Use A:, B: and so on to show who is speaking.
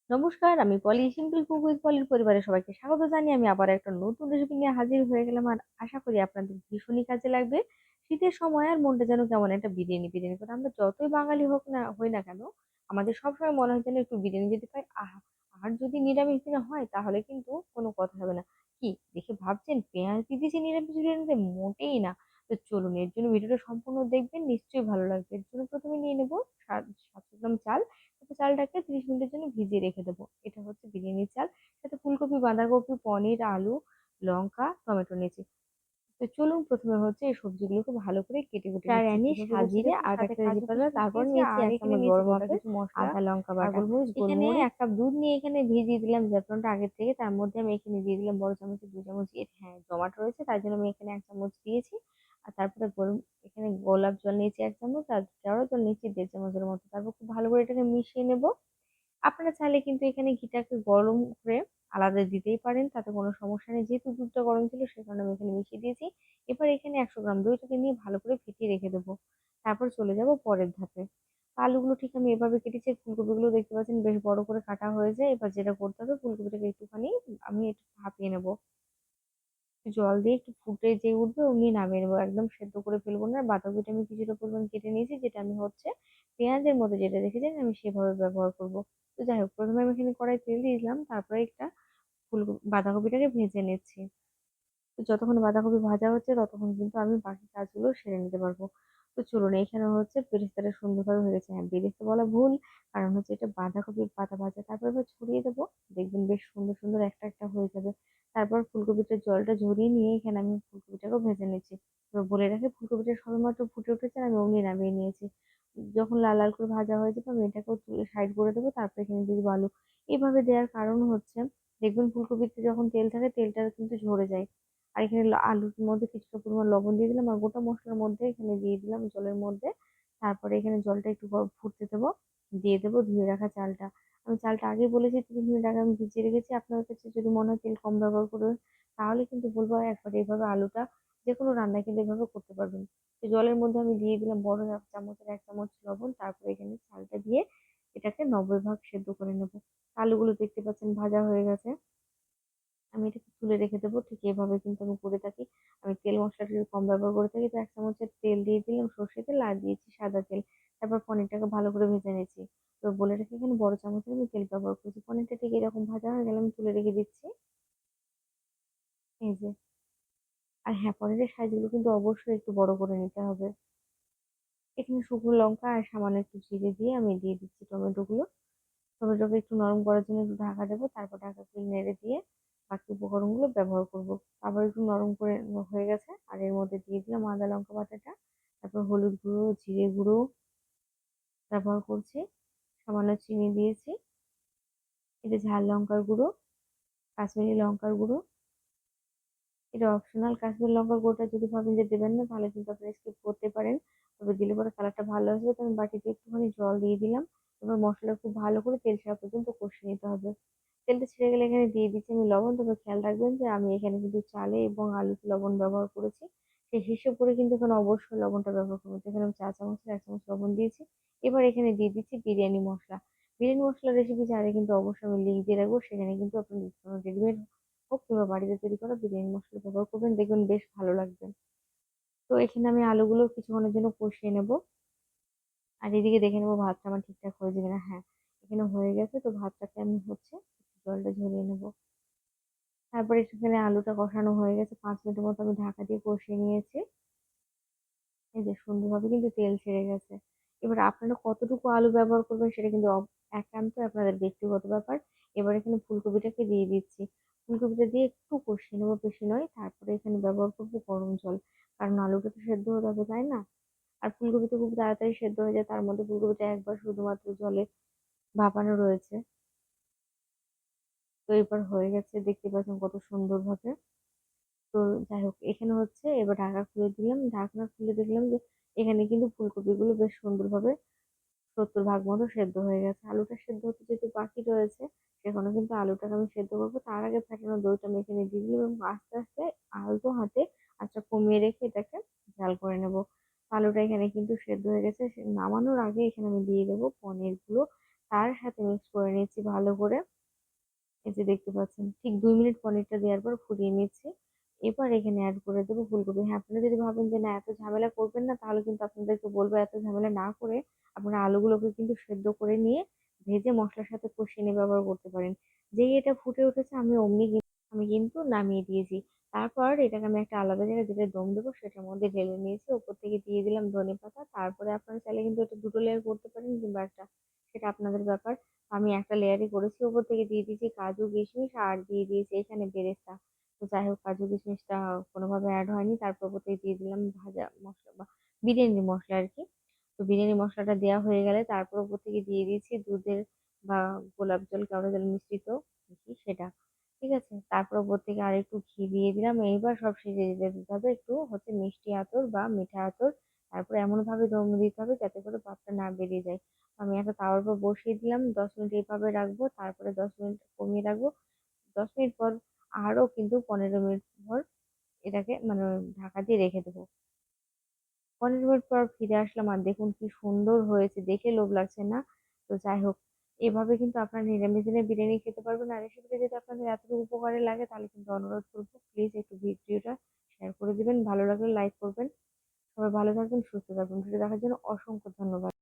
A: নমস্কার, আমি পলি। Simple cook with পলির পরিবারের সবাইকে স্বাগত জানিয়ে আমি আবার একটা নতুন রেসিপি নিয়ে হাজির হয়ে গেলাম। আর আশা করি আপনাদের ভীষণই কাজে লাগবে। শীতের সময় আর মনটা যেন কেমন একটা বিরিয়ানি বিরিয়ানি করে। আমরা যতই বাঙালি হই না কেন, আমাদের সবসময় মনে হয় যেন একটু বিরিয়ানি যদি পাই, আহা! আর যদি নিরামিষ দিনে হয় তাহলে কিন্তু কোনো কথা হবে না। কি দেখে ভাবছেন পেঁয়াজ দিয়ে দিয়েছি নিরামিষ বিরিয়ানিতে? মোটেই না। তো চলুন, এর জন্য ভিডিওটা সম্পূর্ণ দেখবেন, নিশ্চয়ই ভালো লাগবে। এর জন্য প্রথমে নিয়ে নেব 700 গ্রাম চাল। তারপর চালটাকে 30 মিনিটের জন্য ভিজিয়ে রেখে দেবো। এটা হচ্ছে বিরিয়ানির চাল। সাথে ফুলকপি, বাঁধাকপি, পনির, আলু, লঙ্কা, টমেটো নিয়েছি। তো চলুন প্রথমে হচ্ছে এই সবজিগুলোকে ভালো করে কেটে কুটে চার নিচ্ছি। আনি কিভাবে করছি সাজিরে দেখুন, আদা সাথে একটা রেসি কাজু পাতা, কিশমিশ তারপর দিয়েছি নিয়েছি আর 1 এখানে চামচ নিয়েছি বড় গোটা মাপের কিছু মসলা, আদা, লঙ্কা আর বাটা। গোলমরিচ, এখানে গোলমরিচ। 1 কাপ দুধ নিয়ে এখানে ভিজিয়ে দিলাম জ্যাফরনটা আগে থেকে। তার মধ্যে আমি এখানে দিয়ে দিলাম বড় চামচে 2 চামচ হ্যাঁ, জমাট রয়েছে তাই জন্য আমি এখানে 1 চামচ দিয়েছি। আর তারপরে এখানে গোলাপ জল নিয়েছি 1 চামচ, আর কেওড়া জল নিয়েছি 1.5 চামচের মতো। তারপর খুব ভালো করে এটাকে মিশিয়ে নেব। আপনারা চাইলে কিন্তু এখানে ঘিটাকে গরম করে আলাদা দিতেই পারেন, তাতে কোনো সমস্যা নেই। যেহেতু দুধটা গরম ছিল সে কারণে আমি এখানে মিশিয়ে দিয়েছি। এবার এখানে 100 গ্রাম দইটাকে নিয়ে ভালো করে ফেটিয়ে রেখে দেবো। তারপর চলে যাব পরের ধাপে। আলুগুলো ঠিক আমি এভাবে কেটেছি, ফুলকপিগুলো দেখতে পাচ্ছেন বেশ বড় করে কাটা হয়েছে। এবার যেটা করতে হবে, ফুলকপিটাকে একটুখানি আমি একটু ভাপিয়ে নেবো। জল দিয়ে একটু ফুটে যে উঠবে অমনি নামিয়ে নেবো। একদম সেদ্ধ করে ফেলবো না। বাঁধাকপিটা আমি কিছুটা পরিমাণ কেটে নিয়েছি, যেটা আমি হচ্ছে পেঁয়াজের মতো যেটা রেখেছেন আমি সেভাবে ব্যবহার করব। তো যাই হোক, প্রথমে আমি এখানে কড়াই তেল দিয়ে দিলাম, তারপরে একটা বাঁধাকপিটাকে ভেজে নিচ্ছি। তো যতক্ষণ বাঁধাকপি ভাজা হচ্ছে ততক্ষণ কিন্তু আমি বাকি কাজগুলো সেরে নিতে পারবো। তো চলুন, এখানে হচ্ছে বেরেস্তাটা সুন্দরভাবে হয়ে গেছে। হ্যাঁ, বেরেস্তা বলা ভুল, কারণ হচ্ছে এটা বাঁধাকপির পাতা ভাজা। তারপর এবার ছড়িয়ে দেবো, দেখবেন বেশ সুন্দর সুন্দর একটা একটা হয়ে যাবে। তারপর ফুলকপিটার জলটা ঝরিয়ে নিয়ে এখানে আমি ফুলকপিটাকেও ভেজে নিচ্ছি। এবার বলে রাখি, ফুলকপিটা সবেমাত্র ফুটে উঠেছে আর আমি অমনি নামিয়ে নিয়েছি। যখন লাল লাল করে ভাজা হয়ে যাবে আমি এটাকেও তুলে সাইড করে দেবো। তারপর এখানে দিয়ে দেবো আলু। এইভাবে দেওয়ার কারণ হচ্ছে, দেখবেন ফুলকপিতে যখন তেল থাকে তেলটা কিন্তু ঝরে যায়। আর এখানে আলুর মধ্যে কিছুটা পরিমাণ লবণ দিয়ে দিলাম, আর গোটা মসলার মধ্যে এখানে দিয়ে দিলাম জলের মধ্যে। তারপরে এখানে জলটা একটু ফুটতে দেবো, দিয়ে দেবো ধুয়ে রাখা চালটা। আমি চালটা আগে বলেছি 30 মিনিট আগে আমি ভিজিয়ে রেখেছি। আপনার কাছে যদি মনে হয় তেল কম ব্যবহার করবেন তাহলে কিন্তু বলবো একবার এইভাবে আলুটা যে কোনো রান্নায় কিন্তু এভাবে করতে পারবেন। তো জলের মধ্যে আমি দিয়ে দিলাম বড় চামচের 1 চামচ লবণ, তারপরে এখানে চালটা দিয়ে এটাকে 90 ভাগ সেদ্ধ করে নেবো। আলুগুলো দেখতে পাচ্ছেন ভাজা হয়ে গেছে। আমি এটাকে তুলে রেখে দেবো। ঠিক এভাবে কিন্তু আমি করে থাকি। আমি তেল মশলাটা একটু কম ব্যবহার করে থাকি। তো 1 চামচের তেল দিয়ে দিলাম, সর্ষের তেল, আর দিয়েছি সাদা তেল। তারপর পনিরটাকে ভালো করে ভেজে নিচ্ছি। তো বলে রাখি, এখানে বড় চামচের আমি তেল ব্যবহার করেছি। পনিরটা ঠিক এরকম ভাজা হয়ে গেলে আমি তুলে রেখে দিচ্ছি। এই যে। আর হ্যাঁ, পনিরের সাইজগুলো কিন্তু অবশ্যই একটু বড় করে নিতে হবে। এখানে শুকনো লঙ্কা আর সামান্য একটু জিরে দিয়ে আমি দিয়ে দিচ্ছি টমেটোগুলো। টমেটোকে একটু নরম করার জন্য একটু ঢাকা দেবো। তারপর ঢাকা খুলে নেড়ে দিয়ে বাকি উপকরণগুলো ব্যবহার করব। আবার একটু নরম করে হয়ে গেছে। আর এর মধ্যে দিয়ে দিলাম আদা লঙ্কা বাটাটা। তারপর হলুদ গুঁড়ো, জিরে গুঁড়ো ব্যবহার করছি। সামান্য চিনি দিয়েছি। এটা ঝাল লঙ্কার গুঁড়ো, কাশ্মীরি লঙ্কার গুঁড়ো। এটা অপশনাল। কাশ্মীরি লঙ্কার গুঁড়োটা যদি ভাবেন যে দেবেন না তাহলে কিন্তু আপনি স্কিপ করতে পারেন। তবে দিলে পরে কালারটা ভালো আসবে। তো আমি বাটিতে একটুখানি জল দিয়ে দিলাম। এবার মশলা খুব ভালো করে তেল ছাড়া পর্যন্ত কষিয়ে নিতে হবে। তেলটা ছেড়ে গেলে এখানে দিয়ে দিচ্ছি আমি লবণ। তবে খেয়াল রাখবেন যে আমি এখানে কিন্তু চালে এবং আলুতে লবণ ব্যবহার করেছি। সেই হিসেব করে কিন্তু এখানে অবশ্যই লবণটা ব্যবহার করবেন। তো এখানে আমি 4 চামচের 1 চামচ লবণ দিয়েছি। এবার এখানে দিয়ে দিচ্ছি বিরিয়ানি মসলা। বিরিয়ানি মসলার রেসিপি চাইলে কিন্তু অবশ্যই আমি লিঙ্ক দিয়ে রাখবো। সেখানে কিন্তু আপনি রেডিমেড হোক কিংবা বাড়িতে তৈরি করা বিরিয়ানি মসলা ব্যবহার করবেন, দেখবেন বেশ ভালো লাগবে। তো এখানে আমি আলুগুলো কিছুক্ষণের জন্য কষিয়ে নেব। আর এদিকে দেখে নেবো ভাতটা আমার ঠিকঠাক হয়েছে কিনা। হ্যাঁ, এখানে হয়ে গেছে। তো ভাতটাকে আমি হচ্ছে একটু জলটা ঝরিয়ে নেবো। তারপরে সেখানে আলুটা কষানো হয়ে গেছে। 5 মিনিটের মতো আমি ঢাকা দিয়ে কষিয়ে নিয়েছি। এই যে সুন্দরভাবে কিন্তু তেল ছেড়ে গেছে। এবার আপনারা কতটুকু আলু ব্যবহার করবেন সেটা কিন্তু একান্তই আপনাদের ব্যক্তিগত ব্যাপার। এবার এখানে ফুলকপিটাকে দিয়ে দিচ্ছি। ফুলকপিটা দিয়ে একটু কষিয়ে নেবো, বেশি নয়। তারপরে এখানে ব্যবহার করবো গরম জল। কারণ আলুটা তো সেদ্ধ হতে হবে, তাই না? আর ফুলকপি তো খুব তাড়াতাড়ি সেদ্ধ হয়ে যায়। তার মধ্যে ফুলকপিটা একবার শুধুমাত্র জলে ভাপানো রয়েছে। তো এবার হয়ে গেছে, দেখতে পাচ্ছেন কত সুন্দরভাবে। তো যাই হোক, এখানে হচ্ছে এবার ঢাকা খুলে দিলাম। ঢাকনা খুলে দেখলাম যে এখানে কিন্তু ফুলকপিগুলো বেশ সুন্দরভাবে 70 ভাগ মতো সেদ্ধ হয়ে গেছে। আলুটা সেদ্ধ হতে যেহেতু বাকি রয়েছে, সেখানে কিন্তু আলুটাকে আমি সেদ্ধ করবো। তার আগে ফেটানো দইটা আমি এখানে দিয়ে দিলাম এবং আস্তে আস্তে আলতো হাতে আঁচটা কমিয়ে রেখে এটাকে জাল করে নেবো। আলুটা এখানে কিন্তু সেদ্ধ হয়ে গেছে। নামানোর আগে এখানে আমি দিয়ে দেবো পনিরগুলো। তার সাথে মিক্স করে নিচ্ছি ভালো করে। এই যে দেখতে পাচ্ছেন ঠিক ২ মিনিট পনিরটা দেওয়ার পর ফুটিয়ে নিচ্ছি। এবার এখানে এড করে দেবো ফুলকপি। হ্যাঁ, আপনারা যদি ভাবেন যে না এত ঝামেলা করবেন না, তাহলে কিন্তু আপনাদেরকে বলবো এত ঝামেলা না করে আপনারা আলুগুলোকে কিন্তু সেদ্ধ করে নিয়ে ভেজে মসলার সাথে কষিয়ে নিয়ে ব্যবহার করতে পারেন। যেই এটা ফুটে উঠেছে আমি কিন্তু নামিয়ে দিয়েছি। তারপর এটাকে আমি একটা আলাদা জায়গায় যেটা দম দেবো সেটার মধ্যে ঢেলে নিয়েছি। ওপর থেকে দিয়ে দিলাম ধনেপাতা। তারপরে আপনারা চাইলে কিন্তু এটা ২ টো লেয়ার করতে পারেন কিংবা ১ টা, সেটা আপনাদের ব্যাপার। আমি একটা লেয়ারই করেছি। উপর থেকে দিয়ে দিয়েছি কাজু, কিশমিশ আর দিয়ে দিয়েছি এখানে বেরেস্তা। তো যাই হোক কাজু কিশমিশটা কোনোভাবে এড হয়নি। তারপর উপর থেকে দিয়ে দিলাম ভাজা মসলা বা বিরিয়ানি মসলা আরকি। তো বিরিয়ানি মসলাটা দেওয়া হয়ে গেলে তারপর উপর থেকে দিয়ে দিয়েছি দুধের বা গোলাপ জল, কেওড়া জল মিশ্রিত ঘি সেটা। ঠিক আছে? তারপর উপর থেকে আরেকটু ঘি দিয়ে দিলাম। এইবার সব শেষে যেটা দিতে হবে একটু হচ্ছে মিষ্টি আতর বা মিঠা আতর। তারপর এমনভাবে দম দিতে হবে যাতে করে ভাপটা না বেরিয়ে যায়। আমি একটা তাওয়ার উপর বসিয়ে দিলাম। ১০ মিনিট এভাবে রাখবো। তারপরে ১০ মিনিট কমিয়ে রাখবো। ১০ মিনিট পর আরো কিন্তু ১৫ মিনিট পর এটাকে মানে ঢাকা দিয়ে রেখে দেবো। ১৫ মিনিট পর ফিরে আসলাম আর দেখুন কি সুন্দর হয়েছে। দেখে লোভ লাগছে না? তো যাই হোক, এভাবে কিন্তু আপনারা নিরামিষ দিনে বিরিয়ানি খেতে পারবেন। আর রেসিপিটা যদি আপনাদের এতটুকু উপকারে লাগে তাহলে কিন্তু অনুরোধ করবো প্লিজ একটু ভিডিওটা শেয়ার করে দিবেন। ভালো লাগলে লাইক করবেন। সবাই ভালো থাকবেন, সুস্থ থাকবেন। ভিডিও দেখার জন্য অসংখ্য ধন্যবাদ।